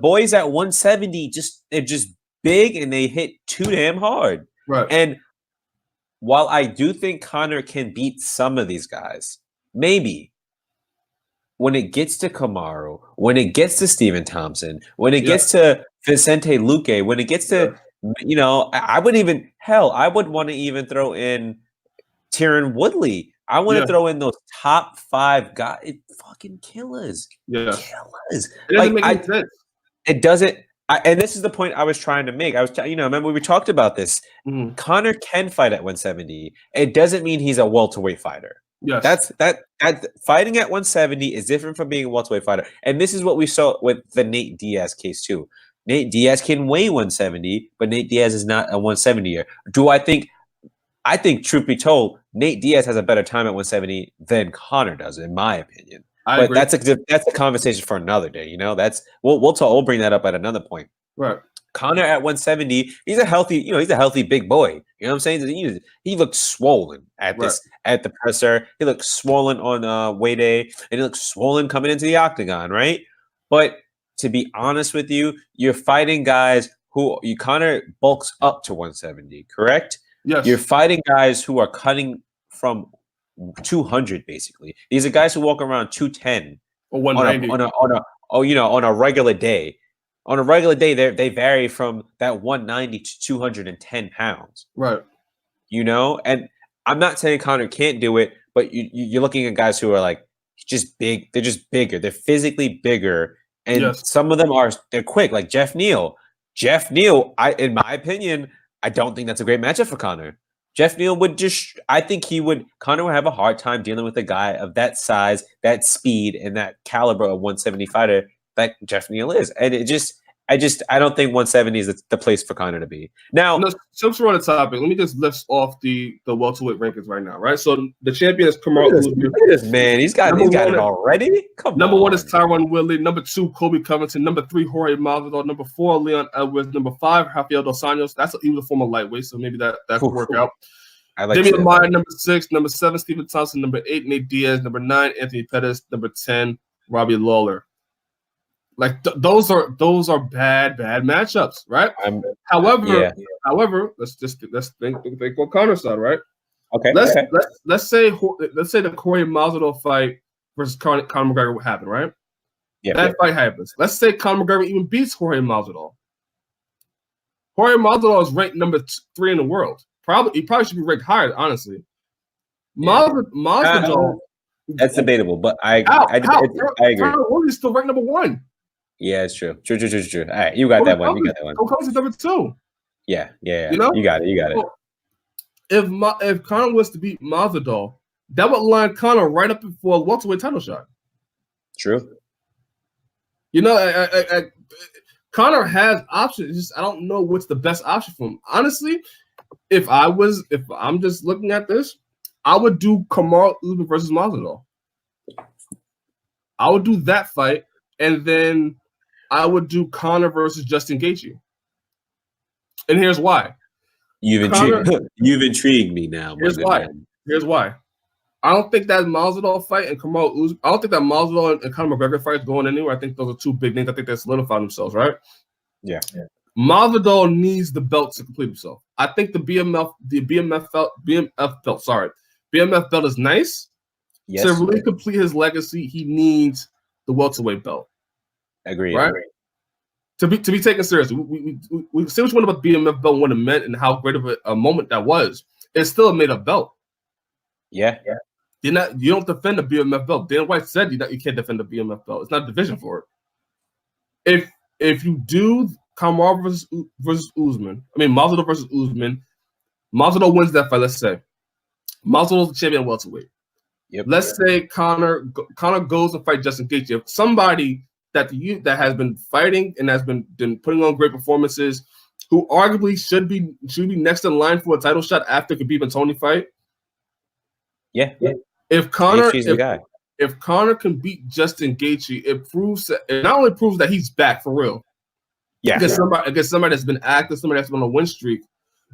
boys at 170 they're just big and they hit too damn hard. Right. And while I do think Conor can beat some of these guys, maybe when it gets to Kamaru, when it gets to Stephen Thompson, when it gets to Vicente Luque, when it gets to, I would want to even throw in Tyron Woodley. I want to throw in those top 5 guys. Fucking killers. Yeah. Killers. It doesn't make any sense. It doesn't. And this is the point I was trying to make. Remember we talked about this. Mm-hmm. Conor can fight at 170. It doesn't mean he's a welterweight fighter. Yes. That fighting at 170 is different from being a welterweight fighter. And this is what we saw with the Nate Diaz case too. Nate Diaz can weigh 170, but Nate Diaz is not a 170er. I think, truth be told, Nate Diaz has a better time at 170 than Conor does, in my opinion. I agree. That's a conversation for another day. We'll bring that up at another point. Right. Conor at 170, he's a healthy big boy. You know what I'm saying? He looks swollen at the presser. He looks swollen on weight day, and he looks swollen coming into the octagon, right? But to be honest with you, you're fighting guys Conor bulks up to 170, correct? Yes. You're fighting guys who are cutting from 200 basically. These are guys who walk around 210 or 190 on a regular day. On a regular day, they vary from that 190 to 210 pounds. Right. And I'm not saying Conor can't do it, but you're looking at guys who are like just big. They're just bigger. They're physically bigger, and some of them they're quick. Like Jeff Neal. In my opinion, I don't think that's a great matchup for Conor. Jeff Neal Conor would have a hard time dealing with a guy of that size, that speed, and that caliber of 170 fighter that Jeff Neal is. And I don't think 170 is the place for Conor to be. Now, since we're on the topic, let me just lift off the welterweight rankings right now, right? So the champion is Kamaru Usman. Look at this man. He's got it already. Number 1 is Tyron Woodley. Number 2, Colby Covington. Number 3, Jorge Masvidal. Number 4, Leon Edwards. Number 5, Rafael Dos Anjos. He was a former lightweight, so maybe that could work out. Damian Maia, number 6. Number 7, Stephen Thompson. Number 8, Nate Diaz. Number 9, Anthony Pettis. Number 10, Robbie Lawler. Like those are bad matchups, right? However, let's think what Connor's side, right? Okay. Let's say the Jorge Masvidal fight versus Conor McGregor would happen, right? Yeah. That fight happens. Let's say Conor McGregor even beats Jorge Masvidal. Jorge Masvidal is ranked number 3 in the world. He probably should be ranked higher, honestly. Masvidal. That's debatable, but I agree. He's still ranked number 1. Yeah, it's true. True. All right, you got that one. Cody's number 2. Yeah. You got it. Well, if Conor was to beat Masvidal, that would line Conor right up for a welterweight title shot. True. Conor has options. Just I don't know what's the best option for him. Honestly, if I'm just looking at this, I would do Kamaru Usman versus Masvidal. I would do that fight, and then I would do Conor versus Justin Gaethje. And here's why. You've intrigued me now. Here's why. I don't think that Masvidal fight and Kamaru Usman. I don't think that Masvidal and Conor McGregor fight is going anywhere. I think those are 2 big names. I think they solidified themselves, right? Yeah. Masvidal needs the belt to complete himself. I think the BMF belt is nice. Yes. To really complete his legacy, he needs the welterweight belt. Agree. Right? To be taken seriously. We say what you want about the BMF belt when it meant and how great of a moment that was. It's still a made-up belt. Yeah. You don't defend the BMF belt. Dana White said you can't defend the BMF belt. It's not a division for it. If you do Kamaru versus Usman, Masvidal versus Usman, Masvidal wins that fight. Let's say Masvidal's the champion welterweight. Yep. Let's say Conor goes and fight Justin Gaethje. Somebody that has been fighting and has been putting on great performances, who arguably should be next in line for a title shot after Khabib and Tony fight. Yeah. If Conor can beat Justin Gaethje, it not only proves that he's back for real. Yeah. Against somebody that's been active, somebody that's been on a win streak.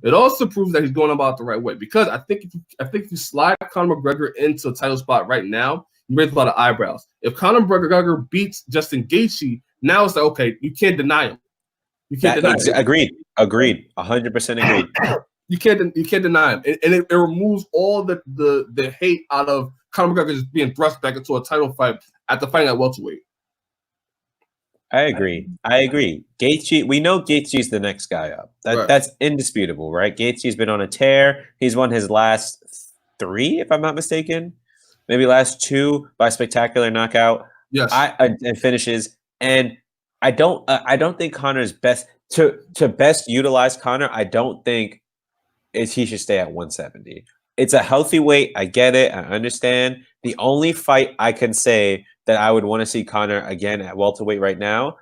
It also proves that he's going about it the right way. Because I think if you slide Conor McGregor into a title spot right now, you raise a lot of eyebrows. If Conor McGregor beats Justin Gaethje, Now it's like, okay, you can't deny him. You can't deny him. Agreed. 100% agreed. You can't deny him, and it removes all the hate out of Conor McGregor just being thrust back into a title fight after fighting at welterweight. I agree. Gaethje, we know Gaethje's the next guy up. That's indisputable, right? Gaethje's been on a tear. He's won his last 3, if I'm not mistaken, maybe last 2 by spectacular knockout. Yes, and finishes. And I don't think Conor's best to best utilize Conor. I don't think he should stay at 170. It's a healthy weight. I get it. I understand. The only fight I can say that I would want to see Conor again at welterweight right now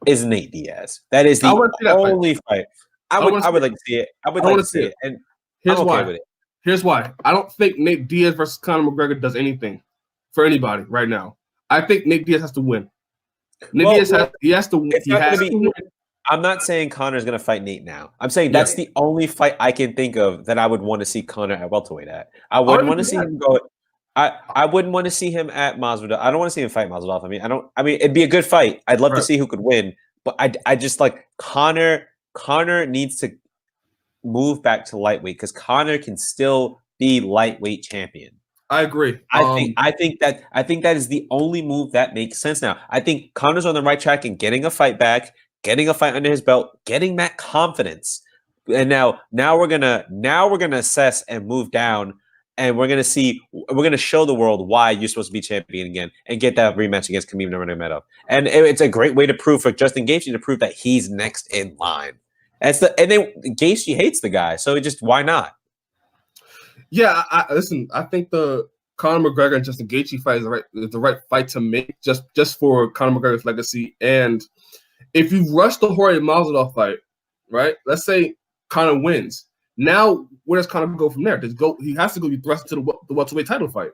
is Nate Diaz. That is the only fight. I would like to see it. I would like to see it. And here's why. With it. Here's why. I don't think Nate Diaz versus Conor McGregor does anything for anybody right now. I think Nate Diaz has to win. Diaz has to win. I'm not saying Conor's going to fight Nate now. I'm saying that's the only fight I can think of that I would want to see Conor at welterweight at. I wouldn't want to see him go. I wouldn't want to see him at Masvidal. I don't want to see him fight Masvidal. I mean, it'd be a good fight. I'd love to see who could win, but I just like Conor. Conor needs to move back to lightweight because Conor can still be lightweight champion. I agree. I think that is the only move that makes sense now. I think Conor's on the right track in getting a fight back, getting a fight under his belt, getting that confidence. And now we're gonna assess and move down, and we're gonna show the world why you're supposed to be champion again and get that rematch against Khabib Nurmagomedov. And it's a great way to prove for Justin Gaethje to prove that he's next in line. And then Gaethje hates the guy, so why not? Yeah, listen. I think the Conor McGregor and Justin Gaethje fight is the right fight to make, just for Conor McGregor's legacy. And if you rush the Jorge Masvidal fight, right? Let's say Conor wins. Now, where does Conor go from there? He has to go be thrust to the welterweight title fight.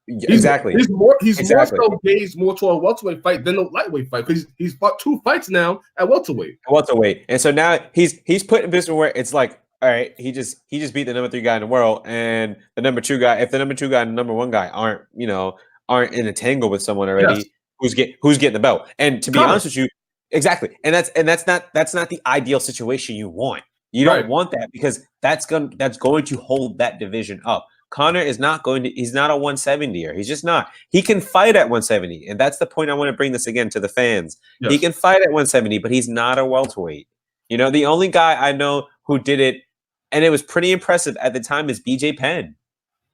Exactly. He's more so gauged more to a welterweight fight than a lightweight fight because he's fought 2 fights now at welterweight. And so now he's put in a position where it's like, all right, he just beat the number 3 guy in the world, and the number 2 guy. If the number 2 guy and the number 1 guy aren't in a tangle with someone already, who's getting the belt? And to be honest with you, exactly. And that's not the ideal situation you want. You don't want that because that's going to hold that division up. Conor is not going to. He's not a 170er. He's just not. He can fight at 170, and that's the point I want to bring this again to the fans. Yes. He can fight at 170, but he's not a welterweight. The only guy I know who did it, and it was pretty impressive at the time, is BJ Penn.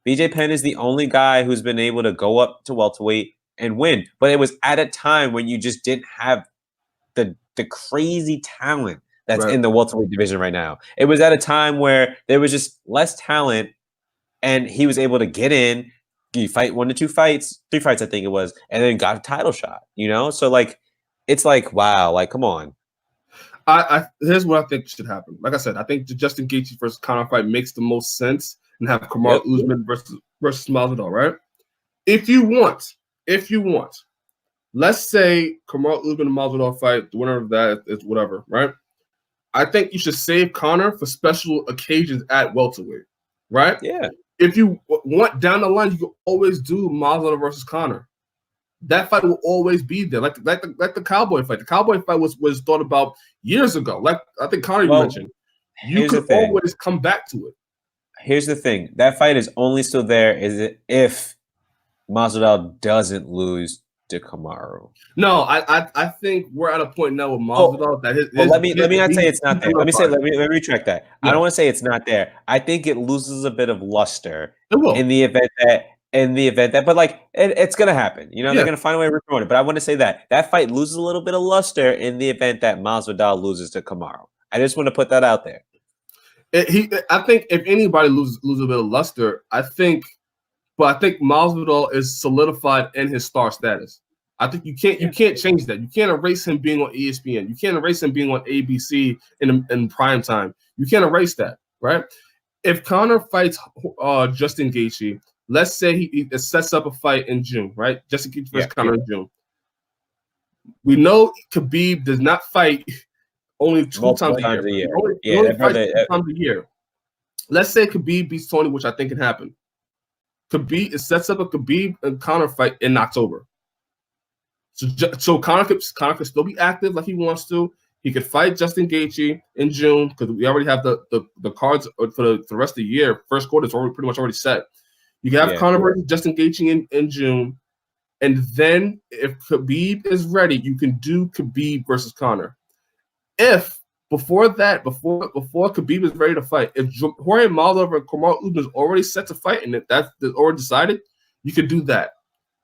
BJ Penn is the only guy who's been able to go up to welterweight and win, but it was at a time when you just didn't have the crazy talent that's in the welterweight division right now. It was at a time where there was just less talent, and he was able to get in, you fight 1 to 2 fights, 3 fights, I think it was, and then got a title shot. So like, it's like, wow, like, come on. Here's what I think should happen. Like I said, I think the Justin Gaethje versus Conor fight makes the most sense, and have Kamaru Usman versus Masvidal, right? If you want, let's say Kamaru Usman and Masvidal fight, the winner of that is whatever, right? I think you should save Conor for special occasions at welterweight, right? Yeah. If you want down the line, you can always do Masvidal versus Conor. That fight will always be there, like the Cowboy fight. The Cowboy fight was thought about years ago. Like I think Conor mentioned, you could always come back to it. Here's the thing: that fight is only still there if Masvidal doesn't lose to Kamaru. No, I think we're at a point now with Masvidal that let me not say it's not there. Let me retract that. Yeah. I don't want to say it's not there. I think it loses a bit of luster in the event that, but like it's gonna happen. They're gonna find a way to promote it. But I want to say that fight loses a little bit of luster in the event that Masvidal loses to Kamaru. I just want to put that out there. I think if anybody loses a bit of luster, I think Masvidal is solidified in his star status. I think you can't change that. You can't erase him being on ESPN. You can't erase him being on ABC in prime time. You can't erase that, right? If Conor fights Justin Gaethje, let's say he sets up a fight in June, right? Justin Gaethje versus Conor in June. We know Khabib does not fight only 2 times a year. He only fights 2 times a year. Let's say Khabib beats Tony, which I think can happen. It sets up a Khabib and Conor fight in October. So Conor could still be active like he wants to. He could fight Justin Gaethje in June because we already have the cards for the rest of the year. First quarter is pretty much already set. You can have Conor versus Justin Gaethje in June, and then if Khabib is ready, you can do Khabib versus Conor. If before Khabib is ready to fight, if Jorge Masvidal and Kamaru Usman is already set to fight and that's already decided, you could do that.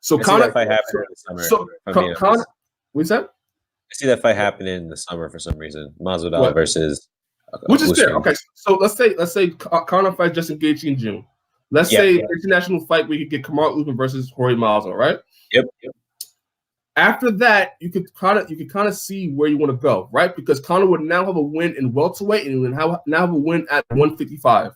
So Conor fight happening in the summer. Conor, what's that? I see that fight happening in the summer for some reason. Masvidal versus which is fair. Okay, so let's say Conor fights Justin Gaethje in June. Let's say international fight where you could get Kamaru Usman versus Jorge Masvidal, right? Yep. After that, you could kind of see where you want to go, right? Because Conor would now have a win in welterweight and now have a win at 155.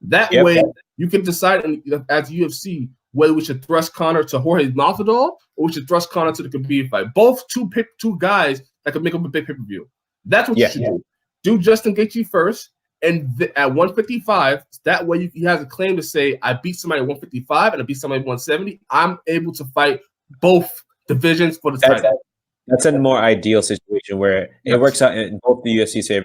That way, you can decide as UFC whether we should thrust Conor to Jorge Masvidal or we should thrust Conor to the Khabib fight. Both two guys that could make up a big pay-per-view. That's what you should do. Do Justin Gaethje first, and at 155, that way he has a claim to say, I beat somebody at 155 and I beat somebody at 170. I'm able to fight both divisions for the title. That's a more ideal situation where it works out in both the UFC's favor